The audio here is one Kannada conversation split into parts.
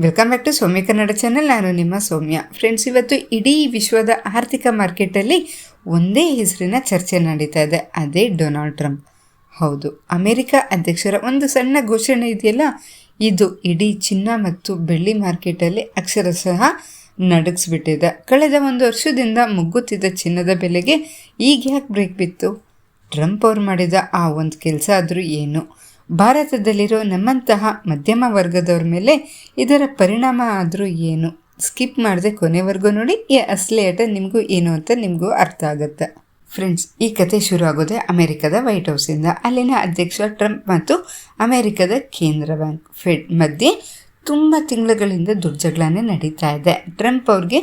Welcome back to Soumya Kannada channel. ನಾನು ನಿಮ್ಮ ಸೌಮ್ಯ. ಫ್ರೆಂಡ್ಸ್, ಇವತ್ತು ಇಡೀ ವಿಶ್ವದ ಆರ್ಥಿಕ ಮಾರ್ಕೆಟಲ್ಲಿ ಒಂದೇ ಹೆಸರಿನ ಚರ್ಚೆ ನಡೀತಾ ಇದೆ, ಅದೇ ಡೊನಾಲ್ಡ್ ಟ್ರಂಪ್. ಹೌದು, ಅಮೆರಿಕ ಅಧ್ಯಕ್ಷರ ಒಂದು ಸಣ್ಣ ಘೋಷಣೆ ಇದೆಯಲ್ಲ, ಇದು ಇಡೀ ಚಿನ್ನ ಮತ್ತು ಬೆಳ್ಳಿ ಮಾರ್ಕೆಟಲ್ಲಿ ಅಕ್ಷರಶಃ ನಡುಗಿಸ್ಬಿಟ್ಟಿದೆ. ಕಳೆದ ಒಂದು ವರ್ಷದಿಂದ ಮುಗ್ಗುತ್ತಿದ್ದ ಚಿನ್ನದ ಬೆಲೆಗೆ ಈಗ ಯಾಕೆ ಬ್ರೇಕ್ ಬಿತ್ತು? ಟ್ರಂಪ್ ಅವ್ರು ಮಾಡಿದ ಆ ಒಂದು ಕೆಲಸ ಆದರೂ ಏನು? ಭಾರತದಲ್ಲಿರೋ ನಮ್ಮಂತಹ ಮಧ್ಯಮ ವರ್ಗದವ್ರ ಮೇಲೆ ಇದರ ಪರಿಣಾಮ ಆದರೂ ಏನು? ಸ್ಕಿಪ್ ಮಾಡದೆ ಕೊನೆವರೆಗೂ ನೋಡಿ. ಈ ಅಸಲಿ ಆಟ ನಿಮಗೂ ಏನು ಅಂತ ನಿಮಗೂ ಅರ್ಥ ಆಗುತ್ತೆ. ಫ್ರೆಂಡ್ಸ್, ಈ ಕತೆ ಶುರು ಆಗೋದೆ ಅಮೆರಿಕದ ವೈಟ್ ಹೌಸಿಂದ. ಅಲ್ಲಿನ ಅಧ್ಯಕ್ಷ ಟ್ರಂಪ್ ಮತ್ತು ಅಮೆರಿಕದ ಕೇಂದ್ರ ಬ್ಯಾಂಕ್ ಫೆಡ್ ಮಧ್ಯೆ ತುಂಬ ತಿಂಗಳುಗಳಿಂದ ದುರ್ಜಗಳನೆ ನಡೀತಾ ಇದೆ. ಟ್ರಂಪ್ ಅವ್ರಿಗೆ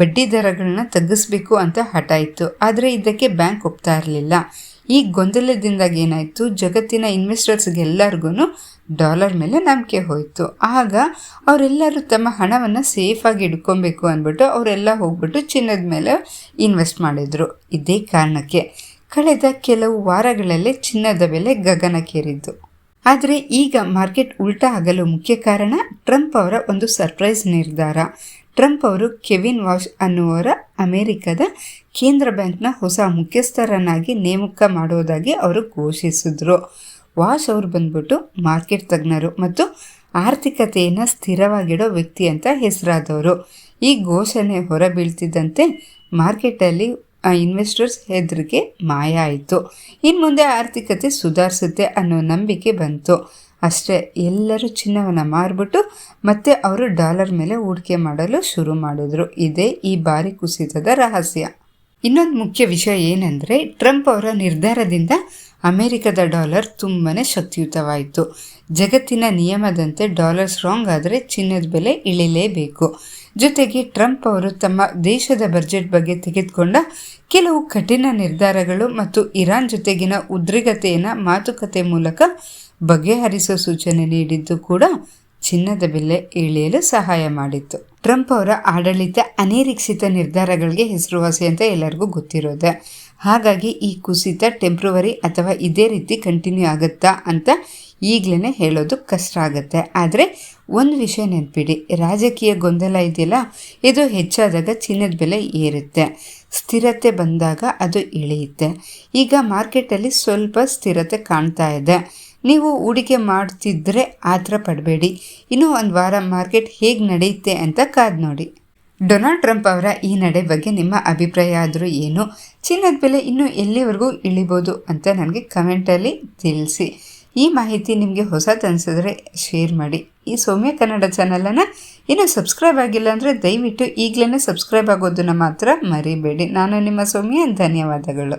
ಬಡ್ಡಿ ದರಗಳನ್ನ ತಗ್ಗಿಸ್ಬೇಕು ಅಂತ ಹಠ ಇತ್ತು, ಆದರೆ ಇದಕ್ಕೆ ಬ್ಯಾಂಕ್ ಒಪ್ತಾ ಇರಲಿಲ್ಲ. ಈ ಗೊಂದಲದಿಂದಾಗಿ ಏನಾಯಿತು, ಜಗತ್ತಿನ ಇನ್ವೆಸ್ಟರ್ಸ್ಗೆಲ್ಲರಿಗೂ ಡಾಲರ್ ಮೇಲೆ ನಂಬಿಕೆ ಹೋಯಿತು. ಆಗ ಅವರೆಲ್ಲರೂ ತಮ್ಮ ಹಣವನ್ನು ಸೇಫಾಗಿ ಇಟ್ಕೊಬೇಕು ಅಂದ್ಬಿಟ್ಟು ಅವರೆಲ್ಲ ಹೋಗ್ಬಿಟ್ಟು ಚಿನ್ನದ ಮೇಲೆ ಇನ್ವೆಸ್ಟ್ ಮಾಡಿದರು. ಇದೇ ಕಾರಣಕ್ಕೆ ಕಳೆದ ಕೆಲವು ವಾರಗಳಲ್ಲೇ ಚಿನ್ನದ ಬೆಲೆ ಗಗನಕ್ಕೇರಿದ್ದು. ಆದರೆ ಈಗ ಮಾರ್ಕೆಟ್ ಉಲ್ಟಾ ಆಗಲು ಮುಖ್ಯ ಕಾರಣ ಟ್ರಂಪ್ ಅವರ ಒಂದು ಸರ್ಪ್ರೈಸ್ ನಿರ್ಧಾರ. ಟ್ರಂಪ್ ಅವರು ಕೆವಿನ್ ವಾಶ್ ಅನ್ನುವರ ಅಮೆರಿಕದ ಕೇಂದ್ರ ಬ್ಯಾಂಕ್ನ ಹೊಸ ಮುಖ್ಯಸ್ಥರನ್ನಾಗಿ ನೇಮಕ ಮಾಡೋದಾಗಿ ಅವರು ಘೋಷಿಸಿದ್ರು. ವಾಶ್ ಅವರು ಬಂದ್ಬಿಟ್ಟು ಮಾರ್ಕೆಟ್ ತಜ್ಞರು ಮತ್ತು ಆರ್ಥಿಕತೆಯನ್ನು ಸ್ಥಿರವಾಗಿಡೋ ವ್ಯಕ್ತಿ ಅಂತ ಹೆಸರಾದವರು. ಈ ಘೋಷಣೆ ಹೊರಬೀಳ್ತಿದ್ದಂತೆ ಮಾರ್ಕೆಟಲ್ಲಿ ಇನ್ವೆಸ್ಟರ್ಸ್ ಹೆದರಿಕೆ ಮಾಯ ಆಯಿತು. ಇನ್ನು ಮುಂದೆ ಆರ್ಥಿಕತೆ ಸುಧಾರಿಸುತ್ತೆ ಅನ್ನೋ ನಂಬಿಕೆ ಬಂತು. ಅಷ್ಟೇ, ಎಲ್ಲರೂ ಚಿನ್ನವನ್ನು ಮಾರ್ಬಿಟ್ಟು ಮತ್ತೆ ಅವರು ಡಾಲರ್ ಮೇಲೆ ಹೂಡಿಕೆ ಮಾಡಲು ಶುರು ಮಾಡಿದ್ರು. ಇದೇ ಈ ಬಾರಿ ಕುಸಿತದ ರಹಸ್ಯ. ಇನ್ನೊಂದು ಮುಖ್ಯ ವಿಷಯ ಏನಂದರೆ, ಟ್ರಂಪ್ ಅವರ ನಿರ್ಧಾರದಿಂದ ಅಮೆರಿಕದ ಡಾಲರ್ ತುಂಬಾ ಶಕ್ತಿಯುತವಾಯಿತು. ಜಗತ್ತಿನ ನಿಯಮದಂತೆ ಡಾಲರ್ ಸ್ಟ್ರಾಂಗ್ ಆದರೆ ಚಿನ್ನದ ಬೆಲೆ ಇಳಿಲೇಬೇಕು. ಜೊತೆಗೆ ಟ್ರಂಪ್ ಅವರು ತಮ್ಮ ದೇಶದ ಬಜೆಟ್ ಬಗ್ಗೆ ತೆಗೆದುಕೊಂಡ ಕೆಲವು ಕಠಿಣ ನಿರ್ಧಾರಗಳು ಮತ್ತು ಇರಾನ್ ಜೊತೆಗಿನ ಉದ್ರಿಕ್ತತೆಯನ್ನು ಮಾತುಕತೆ ಮೂಲಕ ಬಗೆಹರಿಸೋ ಸೂಚನೆ ನೀಡಿದ್ದು ಕೂಡ ಚಿನ್ನದ ಬೆಲೆ ಇಳಿಯಲು ಸಹಾಯ ಮಾಡಿತ್ತು. ಟ್ರಂಪ್ ಅವರ ಆಡಳಿತ ಅನಿರೀಕ್ಷಿತ ನಿರ್ಧಾರಗಳಿಗೆ ಹೆಸರುವಾಸಿ ಅಂತ ಎಲ್ಲರಿಗೂ ಗೊತ್ತಿರೋದೆ. ಹಾಗಾಗಿ ಈ ಕುಸಿತ ಟೆಂಪ್ರವರಿ ಅಥವಾ ಇದೇ ರೀತಿ ಕಂಟಿನ್ಯೂ ಆಗುತ್ತಾ ಅಂತ ಈಗಲೇ ಹೇಳೋದು ಕಷ್ಟ ಆಗುತ್ತೆ. ಆದರೆ ಒಂದು ವಿಷಯ ನೆನಪಿಡಿ, ರಾಜಕೀಯ ಗೊಂದಲ ಇದೆಯಲ್ಲ, ಇದು ಹೆಚ್ಚಾದಾಗ ಚಿನ್ನದ ಬೆಲೆ ಏರುತ್ತೆ, ಸ್ಥಿರತೆ ಬಂದಾಗ ಅದು ಇಳಿಯುತ್ತೆ. ಈಗ ಮಾರ್ಕೆಟಲ್ಲಿ ಸ್ವಲ್ಪ ಸ್ಥಿರತೆ ಕಾಣ್ತಾ ಇದೆ. ನೀವು ಹೂಡಿಕೆ ಮಾಡ್ತಿದ್ರೆ ಆತರ ಪಡಬೇಡಿ. ಇನ್ನೂ ಒಂದು ವಾರ ಮಾರ್ಕೆಟ್ ಹೇಗೆ ನಡೆಯುತ್ತೆ ಅಂತ ಕಾದು ನೋಡಿ. ಡೊನಾಲ್ಡ್ ಟ್ರಂಪ್ ಅವರ ಈ ನಡೆ ಬಗ್ಗೆ ನಿಮ್ಮ ಅಭಿಪ್ರಾಯ ಆದರೂ ಏನು? ಚಿನ್ನದ ಬೆಲೆ ಇನ್ನೂ ಎಲ್ಲಿವರೆಗೂ ಇಳಿಬೋದು ಅಂತ ನನಗೆ ಕಮೆಂಟಲ್ಲಿ ತಿಳಿಸಿ. ಈ ಮಾಹಿತಿ ನಿಮಗೆ ಹೊಸದು ಅನಿಸಿದ್ರೆ ಶೇರ್ ಮಾಡಿ. ಈ ಸೌಮ್ಯ ಕನ್ನಡ ಚಾನಲನ್ನು ಇನ್ನೂ ಸಬ್ಸ್ಕ್ರೈಬ್ ಆಗಿಲ್ಲ ಅಂದರೆ ದಯವಿಟ್ಟು ಈಗಲೇ ಸಬ್ಸ್ಕ್ರೈಬ್ ಆಗೋದನ್ನು ಮಾತ್ರ ಮರಿಬೇಡಿ. ನಾನು ನಿಮ್ಮ ಸೌಮ್ಯ. ಧನ್ಯವಾದಗಳು.